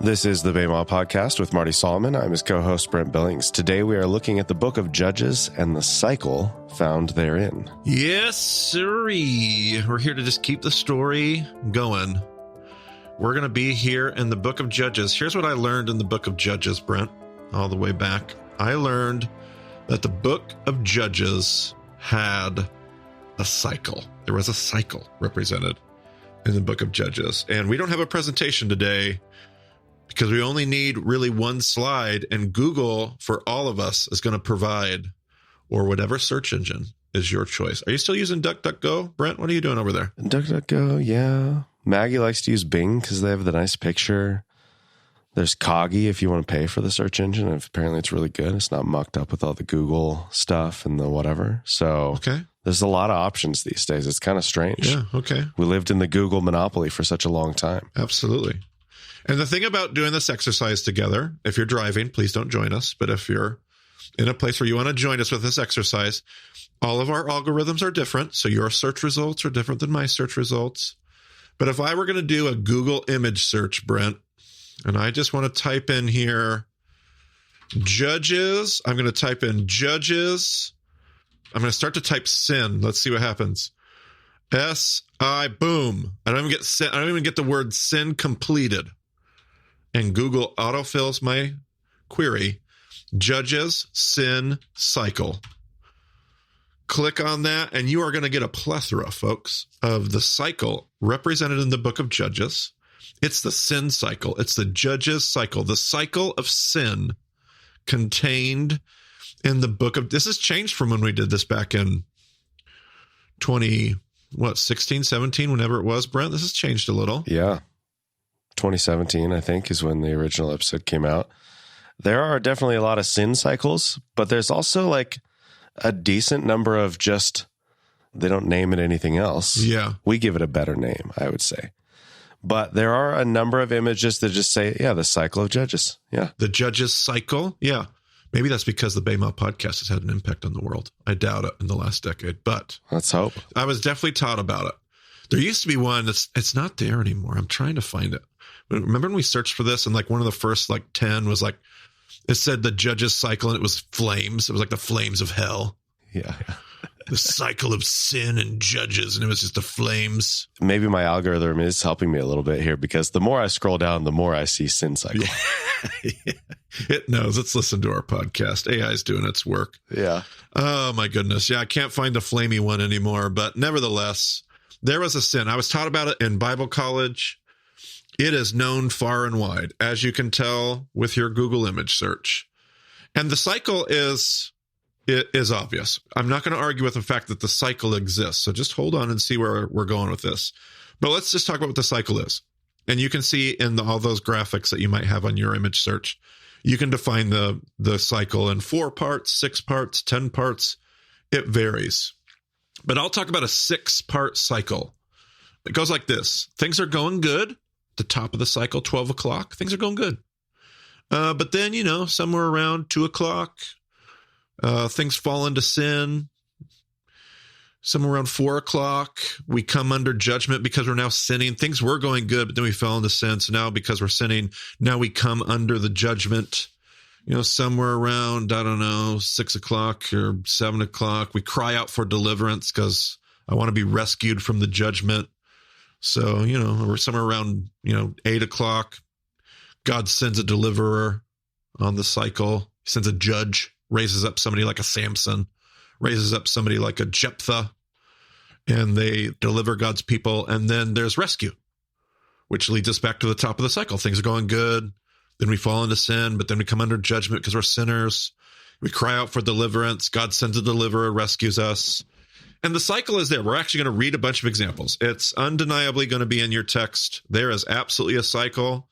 This is the Baymaw Podcast with Marty Solomon. I'm his co-host, Brent Billings. Today we are looking at the book of Judges and the cycle found therein. Yes, sirree. We're here to just keep the story going. We're going to be here in the book of Judges. Here's what I learned in the book of Judges, Brent, all the way back. I learned that the book of Judges had a cycle. There was a cycle represented in the book of Judges. And we don't have a presentation today because we only need really one slide, and Google for all of us is going to provide, or whatever search engine is your choice. Are you still using DuckDuckGo, Brent? What are you doing over there? DuckDuckGo, yeah. Maggie likes to use Bing because they have the nice picture. There's Coggy if you want to pay for the search engine. And apparently it's really good. It's not mucked up with all the Google stuff and the whatever. So There's a lot of options these days. It's kind of strange. Yeah, okay. We lived in the Google monopoly for such a long time. Absolutely. And the thing about doing this exercise together, if you're driving, please don't join us. But if you're in a place where you want to join us with this exercise, all of our algorithms are different. So your search results are different than my search results. But if I were going to do a Google image search, Brent, and I just want to type in here, Judges, I'm going to type in Judges. I'm going to start to type sin. Let's see what happens. S-I, boom. I don't even get the word sin completed. And Google autofills my query, Judges, sin, cycle. Click on that, and you are going to get a plethora, folks, of the cycle represented in the book of Judges. It's the sin cycle. It's the Judges cycle, the cycle of sin contained in the book of... This has changed from when we did this back in 16, 17, whenever it was, Brent. This has changed a little. Yeah. 2017, I think, is when the original episode came out. There are definitely a lot of sin cycles, but there's also like a decent number of just, they don't name it anything else. Yeah. We give it a better name, I would say. But there are a number of images that just say, yeah, the cycle of Judges. Yeah. The Judges cycle. Yeah. Maybe that's because the Baymaw podcast has had an impact on the world. I doubt it in the last decade, but let's hope. I was definitely taught about it. There used to be one it's not there anymore. I'm trying to find it. Remember when we searched for this and like one of the first like 10 was like, it said the Judges cycle and it was flames. It was like the flames of hell. Yeah. The cycle of sin and Judges. And it was just the flames. Maybe my algorithm is helping me a little bit here because the more I scroll down, the more I see sin cycle. Yeah. It knows. Let's listen to our podcast. AI is doing its work. Yeah. Oh my goodness. Yeah. I can't find the flamey one anymore, but nevertheless, there was a sin. I was taught about it in Bible college. It is known far and wide, as you can tell with your Google image search. And the cycle is obvious. I'm not going to argue with the fact that the cycle exists. So just hold on and see where we're going with this. But let's just talk about what the cycle is. And you can see in all those graphics that you might have on your image search, you can define the cycle in 4 parts, 6 parts, 10 parts. It varies. But I'll talk about a 6-part cycle. It goes like this. Things are going good. The top of the cycle, 12 o'clock, things are going good. But then, somewhere around 2 o'clock, things fall into sin. Somewhere around 4 o'clock, we come under judgment because we're now sinning. Things were going good, but then we fell into sin. So now because we're sinning, now we come under the judgment. Somewhere around, 6 o'clock or 7 o'clock, we cry out for deliverance because I want to be rescued from the judgment. So, we're somewhere around, 8 o'clock. God sends a deliverer on the cycle. He sends a judge, raises up somebody like a Samson, raises up somebody like a Jephthah, and they deliver God's people. And then there's rescue, which leads us back to the top of the cycle. Things are going good. Then we fall into sin, but then we come under judgment because we're sinners. We cry out for deliverance. God sends a deliverer, rescues us. And the cycle is there. We're actually going to read a bunch of examples. It's undeniably going to be in your text. There is absolutely a cycle.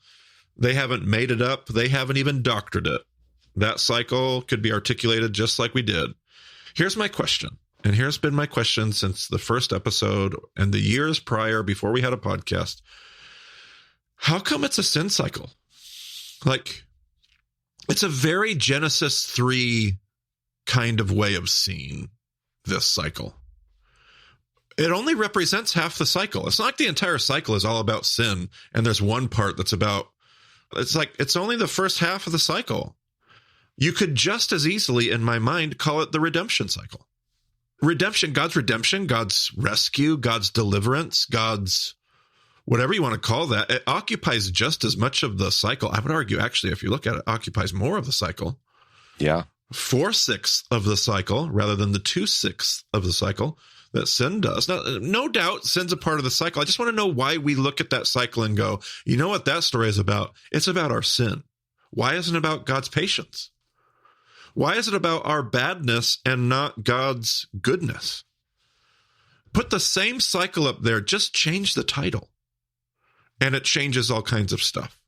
They haven't made it up. They haven't even doctored it. That cycle could be articulated just like we did. Here's my question. And here's been my question since the first episode and the years prior before we had a podcast. How come it's a sin cycle? Like, it's a very Genesis 3 kind of way of seeing this cycle. It only represents half the cycle. It's not like the entire cycle is all about sin and there's one part that's about, it's like, it's only the first half of the cycle. You could just as easily, in my mind, call it the redemption cycle. Redemption, God's rescue, God's deliverance, God's whatever you want to call that, it occupies just as much of the cycle. I would argue, actually, if you look at it, occupies more of the cycle. Yeah. 4/6 of the cycle rather than the 2/6 of the cycle that sin does. Now, no doubt sin's a part of the cycle. I just want to know why we look at that cycle and go, you know what that story is about? It's about our sin. Why isn't it about God's patience? Why is it about our badness and not God's goodness? Put the same cycle up there, just change the title. And it changes all kinds of stuff.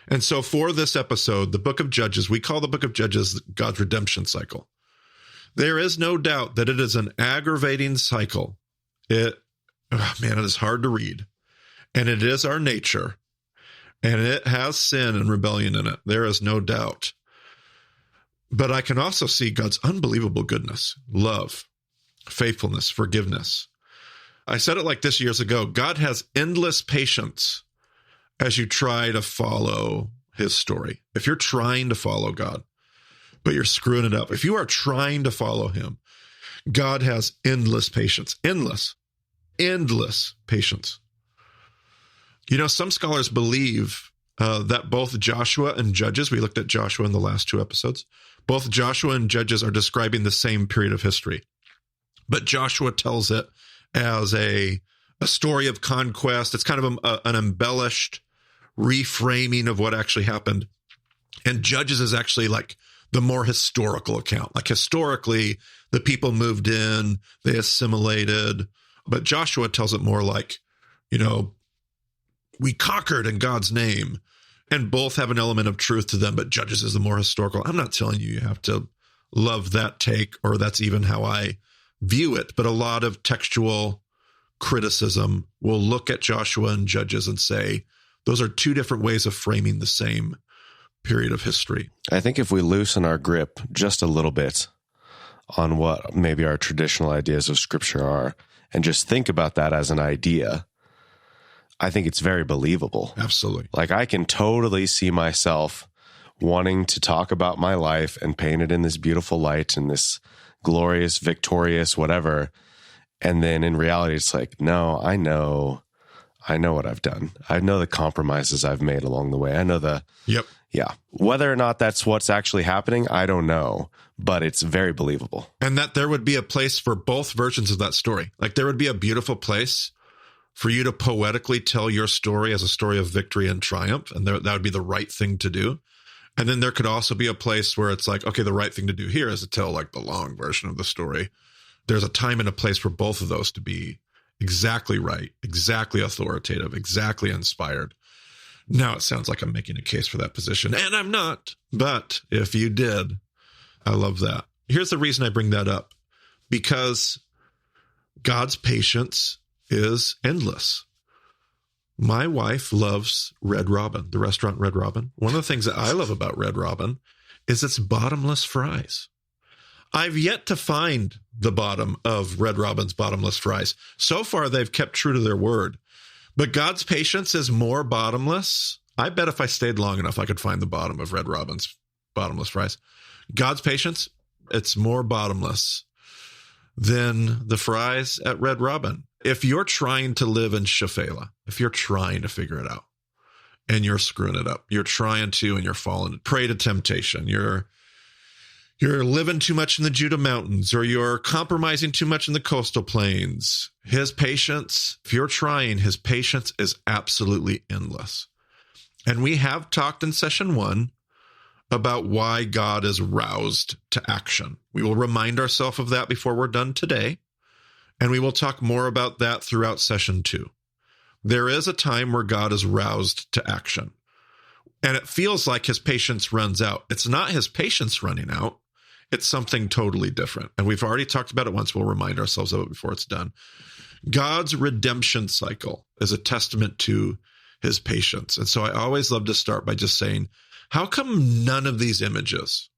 And so for this episode, the book of Judges, we call the book of Judges God's redemption cycle. There is no doubt that it is an aggravating cycle. It is hard to read. And it is our nature. And it has sin and rebellion in it. There is no doubt. But I can also see God's unbelievable goodness, love, faithfulness, forgiveness. I said it like this years ago. God has endless patience as you try to follow his story. If you're trying to follow God, but you're screwing it up, if you are trying to follow him, God has endless patience, endless patience. You know, some scholars believe that both Joshua and Judges, we looked at Joshua in the last 2 episodes, both Joshua and Judges are describing the same period of history. But Joshua tells it as a story of conquest. It's kind of an embellished reframing of what actually happened. And Judges is actually like the more historical account. Like historically, the people moved in, they assimilated. But Joshua tells it more like, you know, we conquered in God's name. And both have an element of truth to them, but Judges is the more historical. I'm not telling you have to love that take, or that's even how I view it. But a lot of textual criticism will look at Joshua and Judges and say, those are 2 different ways of framing the same period of history. I think if we loosen our grip just a little bit on what maybe our traditional ideas of Scripture are, and just think about that as an idea, I think it's very believable. Absolutely. Like I can totally see myself wanting to talk about my life and paint it in this beautiful light and this glorious, victorious, whatever. And then in reality, it's like, no, I know what I've done. I know the compromises I've made along the way. I know yeah. Whether or not that's what's actually happening, I don't know, but it's very believable. And that there would be a place for both versions of that story. Like there would be a beautiful place for you to poetically tell your story as a story of victory and triumph, and that would be the right thing to do. And then there could also be a place where it's like, okay, the right thing to do here is to tell like the long version of the story. There's a time and a place for both of those to be exactly right, exactly authoritative, exactly inspired. Now it sounds like I'm making a case for that position, and I'm not. But if you did, I love that. Here's the reason I bring that up. Because God's patience is endless. My wife loves Red Robin, the restaurant Red Robin. One of the things that I love about Red Robin is its bottomless fries. I've yet to find the bottom of Red Robin's bottomless fries. So far, they've kept true to their word. But God's patience is more bottomless. I bet if I stayed long enough, I could find the bottom of Red Robin's bottomless fries. God's patience, it's more bottomless than the fries at Red Robin. If you're trying to live in Shephelah, if you're trying to figure it out and you're screwing it up, you're trying to and you're falling prey to temptation, you're living too much in the Judah Mountains, or you're compromising too much in the coastal plains, his patience, if you're trying, his patience is absolutely endless. And we have talked in session 1 about why God is roused to action. We will remind ourselves of that before we're done today. And we will talk more about that throughout session 2. There is a time where God is roused to action. And it feels like his patience runs out. It's not his patience running out. It's something totally different. And we've already talked about it once. We'll remind ourselves of it before it's done. God's redemption cycle is a testament to his patience. And so I always love to start by just saying, how come none of these images,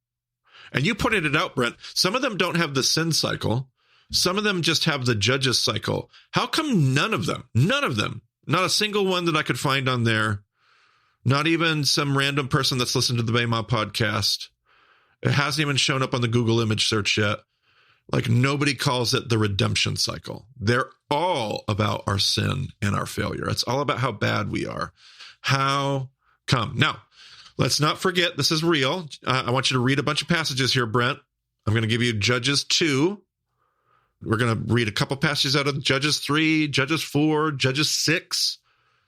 and you pointed it out, Brent, some of them don't have the sin cycle, Some of them just have the judges cycle. How come none of them, not a single one that I could find on there, not even some random person that's listened to the Bayma podcast, it hasn't even shown up on the Google image search yet. Like, nobody calls it the redemption cycle. They're all about our sin and our failure. It's all about how bad we are. How come? Now, let's not forget, this is real. I want you to read a bunch of passages here, Brent. I'm going to give you Judges 2. We're going to read a couple passages out of Judges 3, Judges 4, Judges 6.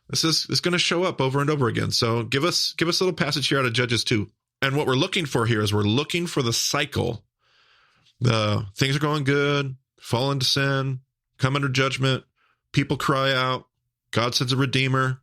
This is going to show up over and over again. So give us a little passage here out of Judges 2. And what we're looking for here is we're looking for the cycle. The things are going good, fall into sin, come under judgment, people cry out, God sends a redeemer,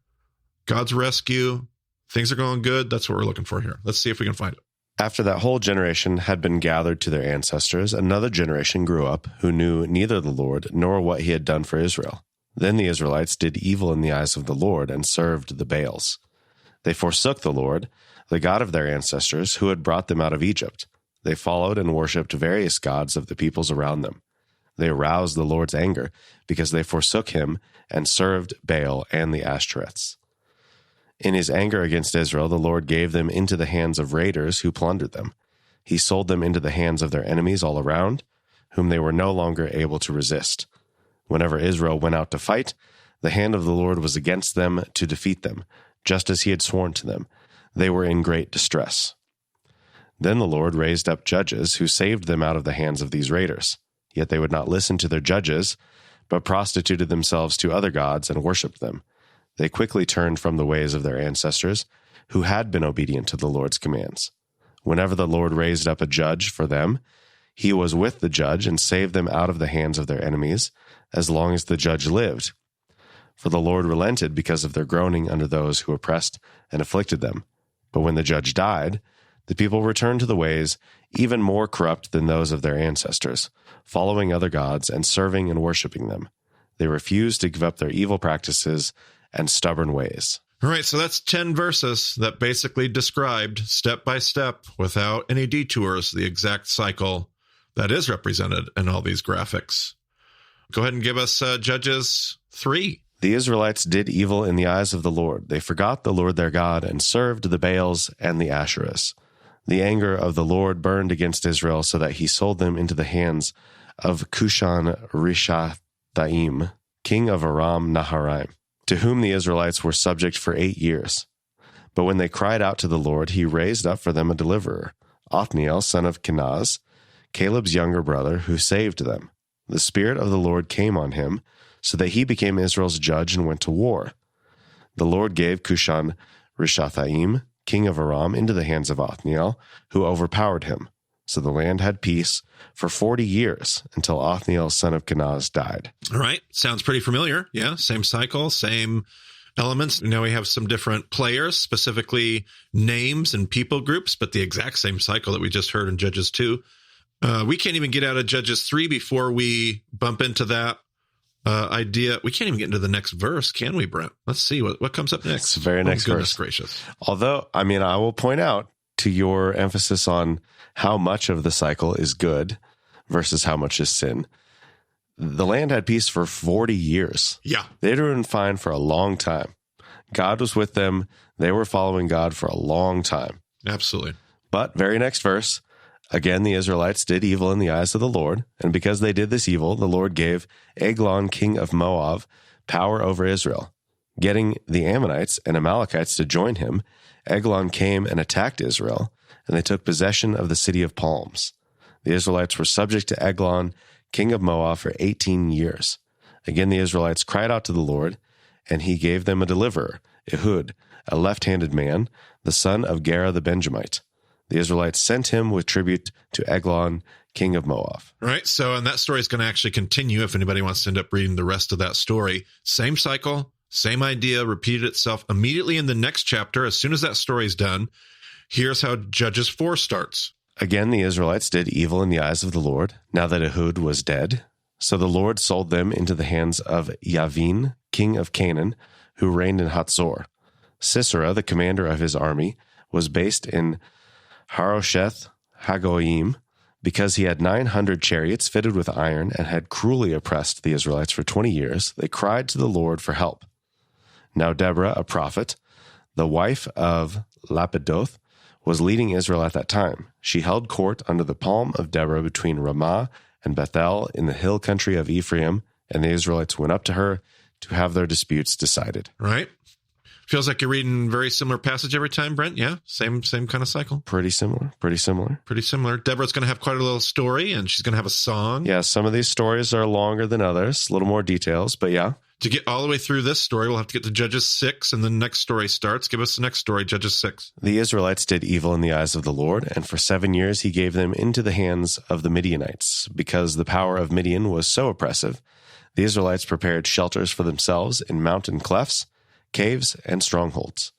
God's rescue, things are going good. That's what we're looking for here. Let's see if we can find it. After that whole generation had been gathered to their ancestors, another generation grew up who knew neither the Lord nor what he had done for Israel. Then the Israelites did evil in the eyes of the Lord and served the Baals. They forsook the Lord, the God of their ancestors, who had brought them out of Egypt. They followed and worshipped various gods of the peoples around them. They aroused the Lord's anger because they forsook him and served Baal and the Ashtoreths. In his anger against Israel, the Lord gave them into the hands of raiders who plundered them. He sold them into the hands of their enemies all around, whom they were no longer able to resist. Whenever Israel went out to fight, the hand of the Lord was against them to defeat them, just as he had sworn to them. They were in great distress. Then the Lord raised up judges who saved them out of the hands of these raiders. Yet they would not listen to their judges, but prostituted themselves to other gods and worshipped them. They quickly turned from the ways of their ancestors, who had been obedient to the Lord's commands. Whenever the Lord raised up a judge for them, he was with the judge and saved them out of the hands of their enemies, as long as the judge lived. For the Lord relented because of their groaning under those who oppressed and afflicted them. But when the judge died, the people returned to the ways even more corrupt than those of their ancestors, following other gods and serving and worshiping them. They refused to give up their evil practices and stubborn ways. All right, so that's 10 verses that basically described step by step, without any detours, the exact cycle that is represented in all these graphics. Go ahead and give us Judges 3. The Israelites did evil in the eyes of the Lord. They forgot the Lord their God and served the Baals and the Asherahs. The anger of the Lord burned against Israel so that he sold them into the hands of Cushan-Rishathaim, king of Aram Naharaim, to whom the Israelites were subject for 8 years. But when they cried out to the Lord, he raised up for them a deliverer, Othniel, son of Kenaz, Caleb's younger brother, who saved them. The Spirit of the Lord came on him, so that he became Israel's judge and went to war. The Lord gave Cushan-Rishathaim, king of Aram, into the hands of Othniel, who overpowered him. So the land had peace for 40 years until Othniel, son of Kenaz, died. All right. Sounds pretty familiar. Yeah. Same cycle, same elements. Now we have some different players, specifically names and people groups, but the exact same cycle that we just heard in Judges 2. We can't even get out of Judges 3 before we bump into that idea. We can't even get into the next verse, can we, Brent? Let's see what comes up next. It's the very next goodness verse. Gracious. Although, I will point out to your emphasis on how much of the cycle is good versus how much is sin. The land had peace for 40 years. Yeah. They'd been fine for a long time. God was with them. They were following God for a long time. Absolutely. But very next verse, again, the Israelites did evil in the eyes of the Lord, and because they did this evil, the Lord gave Eglon, king of Moab, power over Israel. Getting the Ammonites and Amalekites to join him, Eglon came and attacked Israel, and they took possession of the city of palms. The Israelites were subject to Eglon, king of Moab, for 18 years. Again, the Israelites cried out to the Lord, and he gave them a deliverer, Ehud, a left-handed man, the son of Gera the Benjamite. The Israelites sent him with tribute to Eglon, king of Moab. All right. So, and that story is going to actually continue if anybody wants to end up reading the rest of that story. Same cycle, same idea, repeated itself immediately in the next chapter. As soon as that story is done, here's how Judges 4 starts. Again, the Israelites did evil in the eyes of the Lord, now that Ehud was dead. So the Lord sold them into the hands of Yavin, king of Canaan, who reigned in Hatzor. Sisera, the commander of his army, was based in Harosheth Hagoyim, Because he had 900 chariots fitted with iron and had cruelly oppressed the Israelites for 20 years, they cried to the Lord for help. Now Deborah, a prophet, the wife of Lapidoth, was leading Israel at that time. She held court under the palm of Deborah between Ramah and Bethel in the hill country of Ephraim, and the Israelites went up to her to have their disputes decided. Right? Feels like you're reading a very similar passage every time, Brent. Yeah, same kind of cycle. Pretty similar. Deborah's going to have quite a little story, and she's going to have a song. Yeah, some of these stories are longer than others, a little more details, but yeah. To get all the way through this story, we'll have to get to Judges 6, and the next story starts. Give us the next story, Judges 6. The Israelites did evil in the eyes of the Lord, and for 7 years he gave them into the hands of the Midianites. Because the power of Midian was so oppressive, the Israelites prepared shelters for themselves in mountain clefts, caves, and strongholds.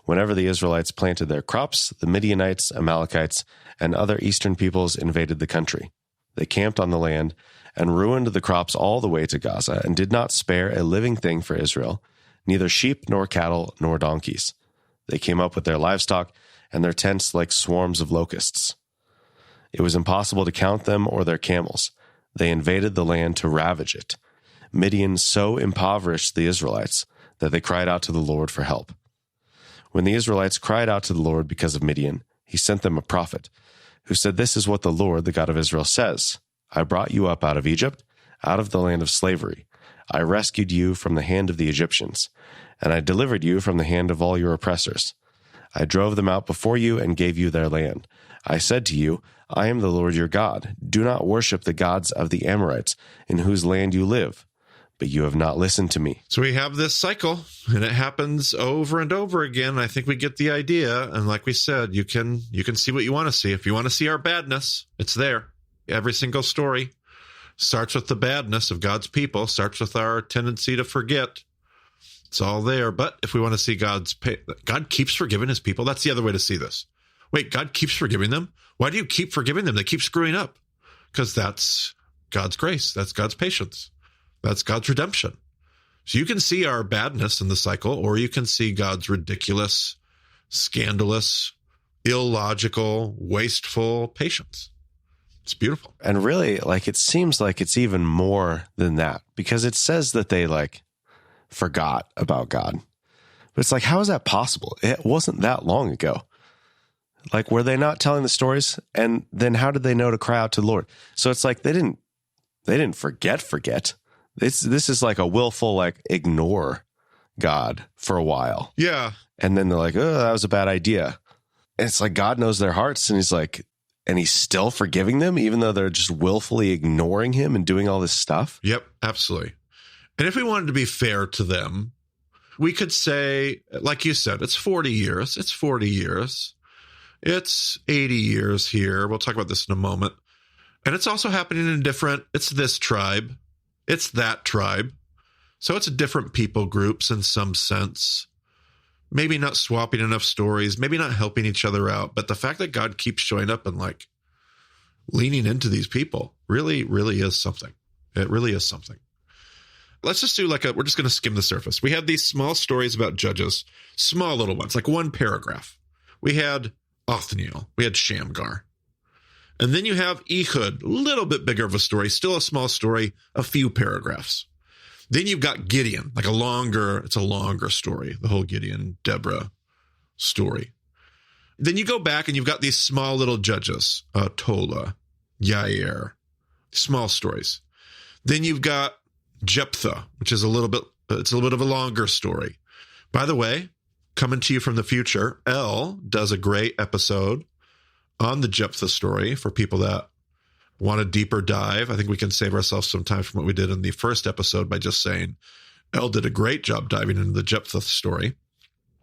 Whenever the Israelites planted their crops, the Midianites, Amalekites, and other eastern peoples invaded the country. They camped on the land and ruined the crops all the way to Gaza, and did not spare a living thing for Israel, neither sheep nor cattle nor donkeys. They came up with their livestock and their tents like swarms of locusts. It was impossible to count them or their camels. They invaded the land to ravage it. Midian so impoverished the Israelites that they cried out to the Lord for help. When the Israelites cried out to the Lord because of Midian, he sent them a prophet, who said, "This is what the Lord, the God of Israel, says. I brought you up out of Egypt, out of the land of slavery. I rescued you from the hand of the Egyptians, and I delivered you from the hand of all your oppressors. I drove them out before you and gave you their land. I said to you, I am the Lord your God. Do not worship the gods of the Amorites, in whose land you live. But you have not listened to me." So we have this cycle, and it happens over and over again. I think we get the idea. And like we said, you can see what you want to see. If you want to see our badness, it's there. Every single story starts with the badness of God's people, starts with our tendency to forget. It's all there. But if we want to see God keeps forgiving his people, that's the other way to see this. Wait, God keeps forgiving them? Why do you keep forgiving them? They keep screwing up. Because that's God's grace. That's God's patience. That's God's redemption. So you can see our badness in the cycle, or you can see God's ridiculous, scandalous, illogical, wasteful patience. It's beautiful. And really, it seems like it's even more than that, because it says that they forgot about God. But it's how is that possible? It wasn't that long ago. Were they not telling the stories? And then how did they know to cry out to the Lord? So it's they didn't forget. This is a willful, ignore God for a while. Yeah. And then they're oh, that was a bad idea. And it's God knows their hearts, and and he's still forgiving them, even though they're just willfully ignoring him and doing all this stuff. Yep, absolutely. And if we wanted to be fair to them, we could say, like you said, it's 40 years. It's 40 years. It's 80 years here. We'll talk about this in a moment. And it's also happening in it's this tribe. It's that tribe. So it's different people groups in some sense. Maybe not swapping enough stories, maybe not helping each other out. But the fact that God keeps showing up and leaning into these people really, really is something. It really is something. Let's just do we're just going to skim the surface. We had these small stories about judges, small little ones, one paragraph. We had Othniel. We had Shamgar. And then you have Ehud, a little bit bigger of a story, still a small story, a few paragraphs. Then you've got Gideon, it's a longer story, the whole Gideon, Deborah story. Then you go back and you've got these small little judges, Tola, Yair, small stories. Then you've got Jephthah, which is a little bit of a longer story. By the way, coming to you from the future, Elle does a great episode on the Jephthah story for people that want a deeper dive. I think we can save ourselves some time from what we did in the first episode by just saying Elle did a great job diving into the Jephthah story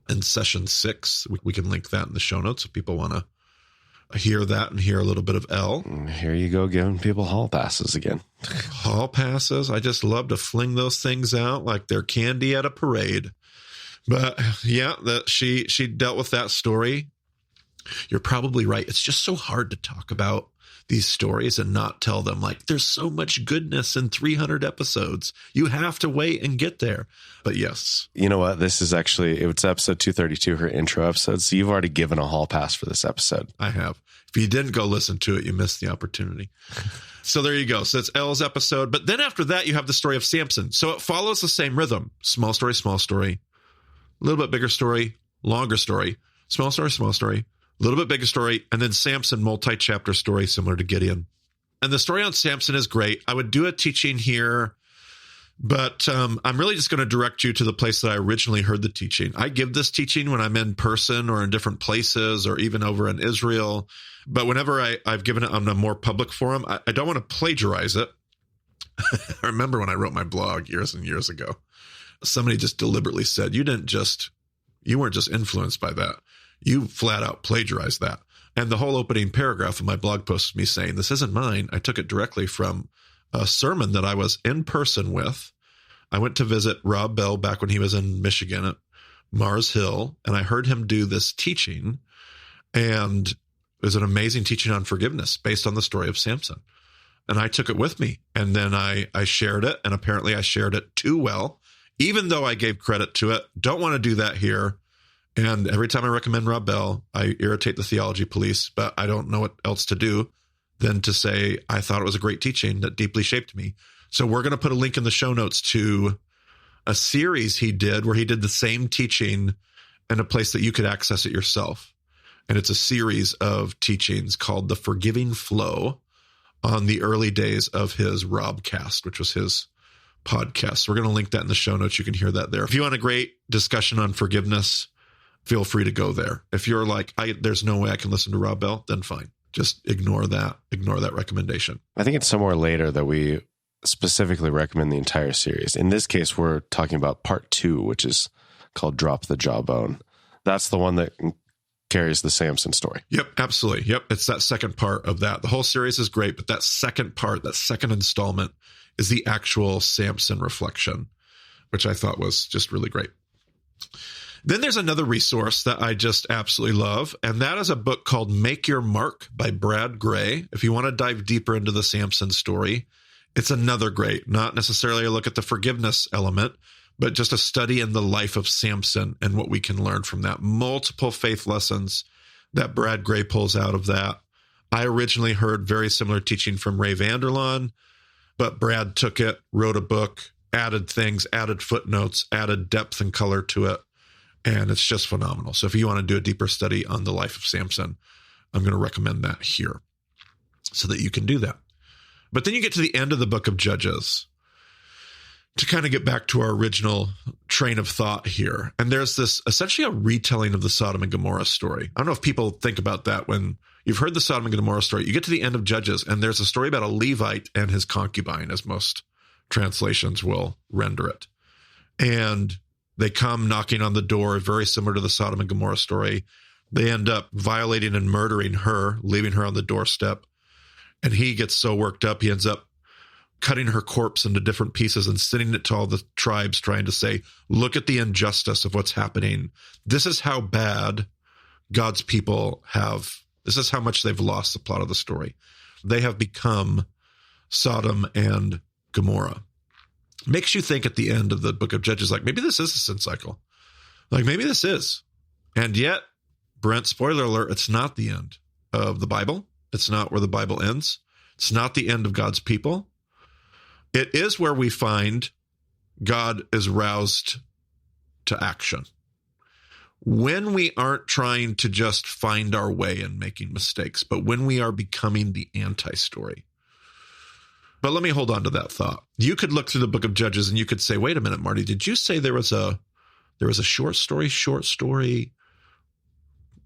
in session 6. We can link that in the show notes if people want to hear that and hear a little bit of Elle. Here you go, giving people hall passes again. Hall passes. I just love to fling those things out like they're candy at a parade. But yeah, she dealt with that story. You're probably right. It's just so hard to talk about these stories and not tell them there's so much goodness in 300 episodes. You have to wait and get there. But yes. You know what? This is it's episode 232, her intro episode. So you've already given a hall pass for this episode. I have. If you didn't go listen to it, you missed the opportunity. So there you go. So that's Elle's episode. But then after that, you have the story of Samson. So it follows the same rhythm. Small story, a little bit bigger story, longer story, small story, a little bit bigger story, and then Samson, multi-chapter story similar to Gideon. And the story on Samson is great. I would do a teaching here, but I'm really just going to direct you to the place that I originally heard the teaching. I give this teaching when I'm in person or in different places or even over in Israel. But whenever I've given it on a more public forum, I don't want to plagiarize it. I remember when I wrote my blog years and years ago, somebody just deliberately said, you weren't just influenced by that. You flat out plagiarized that. And the whole opening paragraph of my blog post is me saying, this isn't mine. I took it directly from a sermon that I was in person with. I went to visit Rob Bell back when he was in Michigan at Mars Hill, and I heard him do this teaching, and it was an amazing teaching on forgiveness based on the story of Samson. And I took it with me, and then I shared it, and apparently I shared it too well, even though I gave credit to it. Don't want to do that here. And every time I recommend Rob Bell, I irritate the theology police, but I don't know what else to do than to say, I thought it was a great teaching that deeply shaped me. So we're going to put a link in the show notes to a series he did where he did the same teaching in a place that you could access it yourself. And it's a series of teachings called The Forgiving Flow on the early days of his Robcast, which was his podcast. So we're going to link that in the show notes. You can hear that there. If you want a great discussion on forgiveness, feel free to go there. If you're like, there's no way I can listen to Rob Bell, then fine. Just ignore that recommendation. I think it's somewhere later that we specifically recommend the entire series. In this case, we're talking about part 2, which is called Drop the Jawbone. That's the one that carries the Samson story. Yep, absolutely. Yep, it's that second part of that. The whole series is great, but that second part, that second installment is the actual Samson reflection, which I thought was just really great. Then there's another resource that I just absolutely love, and that is a book called Make Your Mark by Brad Gray. If you want to dive deeper into the Samson story, it's another great, not necessarily a look at the forgiveness element, but just a study in the life of Samson and what we can learn from that. Multiple faith lessons that Brad Gray pulls out of that. I originally heard very similar teaching from Ray Vanderlaan, but Brad took it, wrote a book, added things, added footnotes, added depth and color to it. And it's just phenomenal. So if you want to do a deeper study on the life of Samson, I'm going to recommend that here so that you can do that. But then you get to the end of the book of Judges to kind of get back to our original train of thought here. And there's this essentially a retelling of the Sodom and Gomorrah story. I don't know if people think about that when you've heard the Sodom and Gomorrah story. You get to the end of Judges, and there's a story about a Levite and his concubine, as most translations will render it. And they come knocking on the door, very similar to the Sodom and Gomorrah story. They end up violating and murdering her, leaving her on the doorstep. And he gets so worked up, he ends up cutting her corpse into different pieces and sending it to all the tribes, trying to say, look at the injustice of what's happening. This is how bad God's people have. This is how much they've lost the plot of the story. They have become Sodom and Gomorrah. Makes you think at the end of the book of Judges, like maybe this is a sin cycle. Like maybe this is. And yet, Brent, spoiler alert, it's not the end of the Bible. It's not where the Bible ends. It's not the end of God's people. It is where we find God is roused to action. When we aren't trying to just find our way and making mistakes, but when we are becoming the anti-story. But let me hold on to that thought. You could look through the book of Judges and you could say, wait a minute, Marty, did you say there was a short story,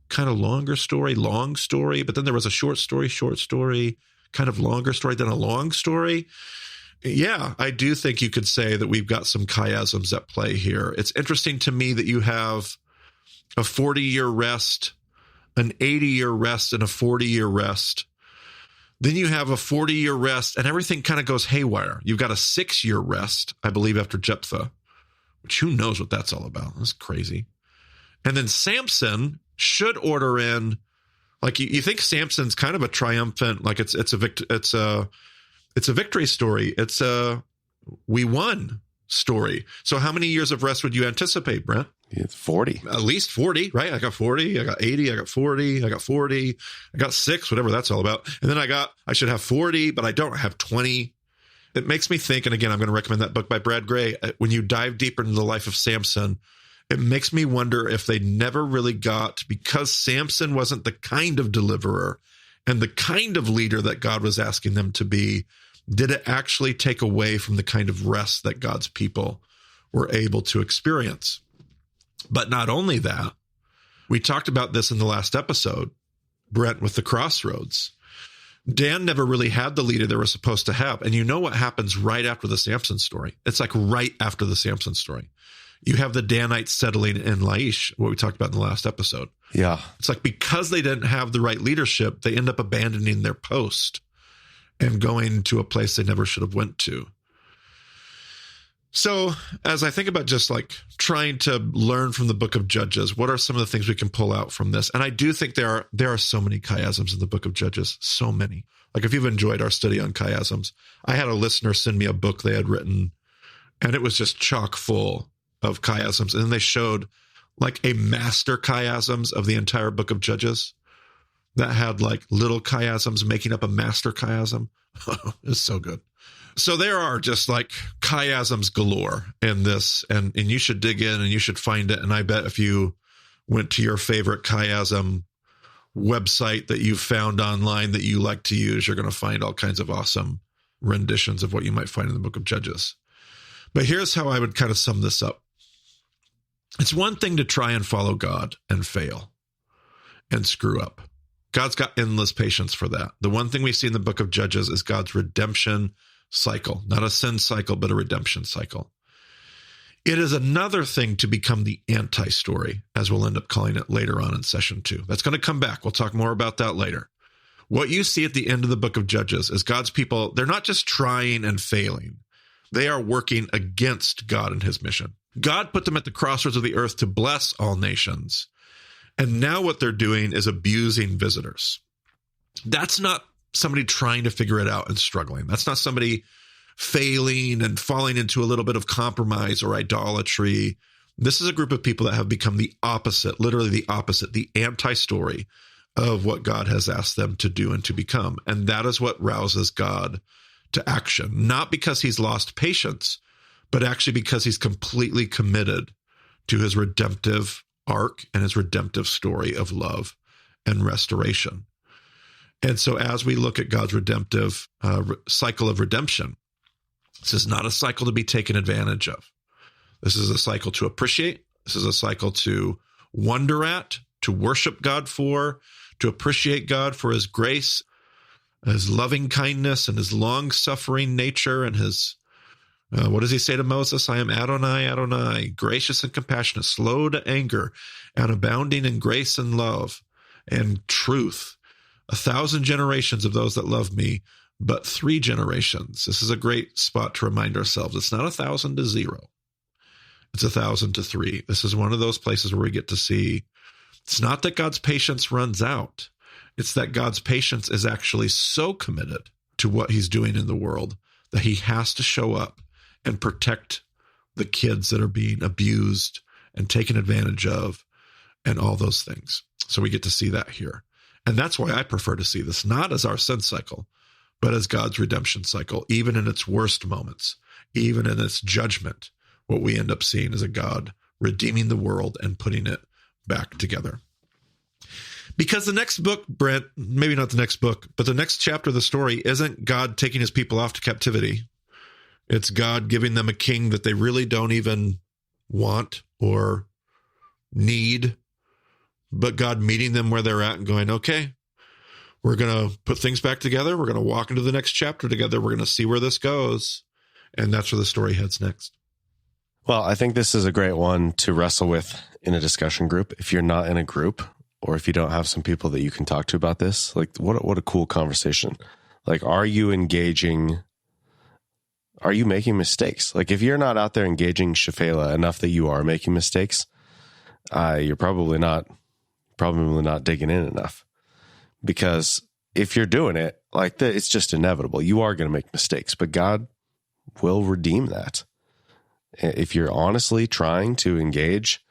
kind of longer story, long story, but then there was a short story, kind of longer story, then a long story? Yeah, I do think you could say that we've got some chiasms at play here. It's interesting to me that you have a 40-year rest, an 80-year rest, and a 40-year rest. Then you have a 40-year rest, and everything kind of goes haywire. You've got a 6-year rest, I believe, after Jephthah, which who knows what that's all about. That's crazy. And then Samson should order in, like you think Samson's kind of a triumphant, like it's a victory story. It's a we won story. So how many years of rest would you anticipate, Brent? It's 40. At least 40, right? I got 40, I got 80, I got 40, I got 40, I got 6, whatever that's all about. And then I should have 40, but I don't have 20. It makes me think, and again, I'm going to recommend that book by Brad Gray. When you dive deeper into the life of Samson, it makes me wonder if they never really got, because Samson wasn't the kind of deliverer and the kind of leader that God was asking them to be, did it actually take away from the kind of rest that God's people were able to experience? But not only that, we talked about this in the last episode, Brent, with the crossroads. Dan never really had the leader they were supposed to have. And you know what happens right after the Samson story? It's like right after the Samson story. You have the Danites settling in Laish, what we talked about in the last episode. Yeah. It's like because they didn't have the right leadership, they end up abandoning their post and going to a place they never should have went to. So as I think about just like trying to learn from the book of Judges, what are some of the things we can pull out from this? And I do think there are so many chiasms in the book of Judges, so many. Like if you've enjoyed our study on chiasms, I had a listener send me a book they had written, and it was just chock full of chiasms. And then they showed like a master chiasms of the entire book of Judges that had like little chiasms making up a master chiasm. It's so good. So there are just like chiasms galore in this, and you should dig in and you should find it. And I bet if you went to your favorite chiasm website that you've found online that you like to use, you're going to find all kinds of awesome renditions of what you might find in the book of Judges. But here's how I would kind of sum this up. It's one thing to try and follow God and fail and screw up. God's got endless patience for that. The one thing we see in the book of Judges is God's redemption cycle, not a sin cycle, but a redemption cycle. It is another thing to become the anti-story, as we'll end up calling it later on in session 2. That's going to come back. We'll talk more about that later. What you see at the end of the book of Judges is God's people, they're not just trying and failing. They are working against God and his mission. God put them at the crossroads of the earth to bless all nations. And now what they're doing is abusing visitors. That's not somebody trying to figure it out and struggling. That's not somebody failing and falling into a little bit of compromise or idolatry. This is a group of people that have become the opposite, literally the opposite, the anti-story of what God has asked them to do and to become. And that is what rouses God to action, not because he's lost patience, but actually because he's completely committed to his redemptive arc and his redemptive story of love and restoration. And so as we look at God's redemptive cycle of redemption, this is not a cycle to be taken advantage of. This is a cycle to appreciate. This is a cycle to wonder at, to worship God for, to appreciate God for his grace, his loving kindness, and his long-suffering nature, and his, what does he say to Moses? I am Adonai, Adonai, gracious and compassionate, slow to anger, and abounding in grace and love and truth. 1,000 generations of those that love me, but 3 generations. This is a great spot to remind ourselves. It's not 1,000 to 0. It's 1,000 to 3. This is one of those places where we get to see it's not that God's patience runs out. It's that God's patience is actually so committed to what he's doing in the world that he has to show up and protect the kids that are being abused and taken advantage of and all those things. So we get to see that here. And that's why I prefer to see this not as our sin cycle, but as God's redemption cycle, even in its worst moments, even in its judgment. What we end up seeing is a God redeeming the world and putting it back together. Because the next book, Brent, maybe not the next book, but the next chapter of the story isn't God taking his people off to captivity. It's God giving them a king that they really don't even want or need, but God meeting them where they're at and going, okay, we're going to put things back together. We're going to walk into the next chapter together. We're going to see where this goes. And that's where the story heads next. Well, I think this is a great one to wrestle with in a discussion group. If you're not in a group, or if you don't have some people that you can talk to about this, like what a cool conversation. Like, are you engaging? Are you making mistakes? Like, if you're not out there engaging Shephelah enough that you are making mistakes, you're probably not digging in enough. Because if you're doing it like that, it's just inevitable. You are going to make mistakes, but God will redeem that. If you're honestly trying to engage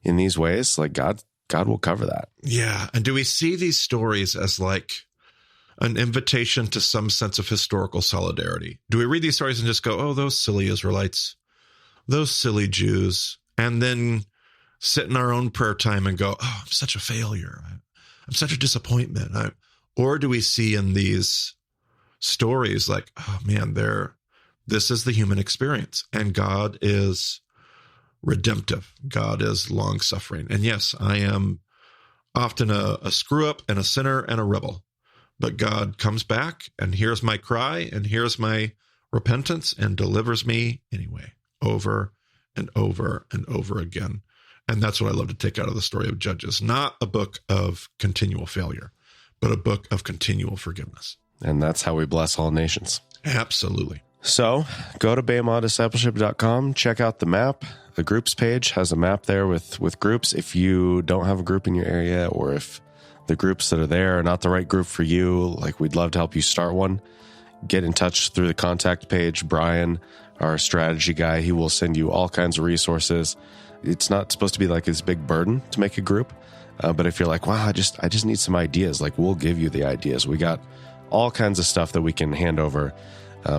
in these ways, like God will cover that. Yeah. And do we see these stories as like an invitation to some sense of historical solidarity? Do we read these stories and just go, oh, those silly Israelites, those silly Jews, and then sit in our own prayer time and go, oh, I'm such a failure. I'm such a disappointment. Or do we see in these stories like, oh man, this is the human experience, and God is redemptive. God is long suffering. And yes, I am often a screw up and a sinner and a rebel, but God comes back and hears my cry and hears my repentance and delivers me anyway, over and over and over again. And that's what I love to take out of the story of Judges. Not a book of continual failure, but a book of continual forgiveness. And that's how we bless all nations. Absolutely. So go to BEMAdiscipleship.com, check out the map. The groups page has a map there with groups. If you don't have a group in your area, or if the groups that are there are not the right group for you, like, we'd love to help you start one. Get in touch through the contact page. Brian, our strategy guy, he will send you all kinds of resources. It's not supposed to be like this big burden to make a group. But if you're like, wow, I just need some ideas, like, we'll give you the ideas. We got all kinds of stuff that we can hand over.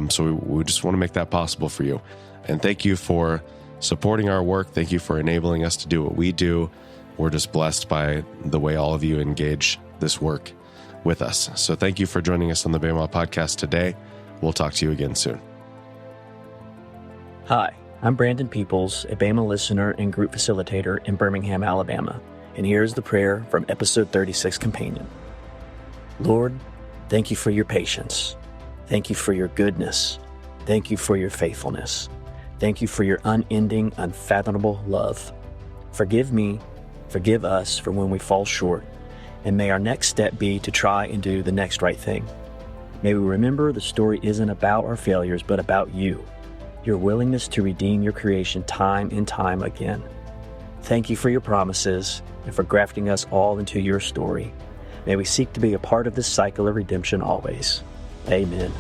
So we just want to make that possible for you. And thank you for supporting our work. Thank you for enabling us to do what we do. We're just blessed by the way all of you engage this work with us. So thank you for joining us on the Bema podcast today. We'll talk to you again soon. Hi, I'm Brandon Peoples, a Bema listener and group facilitator in Birmingham, Alabama. And here's the prayer from episode 36 Companion. Lord, thank you for your patience. Thank you for your goodness. Thank you for your faithfulness. Thank you for your unending, unfathomable love. Forgive me, forgive us for when we fall short, and may our next step be to try and do the next right thing. May we remember the story isn't about our failures, but about you, your willingness to redeem your creation time and time again. Thank you for your promises and for grafting us all into your story. May we seek to be a part of this cycle of redemption always. Amen.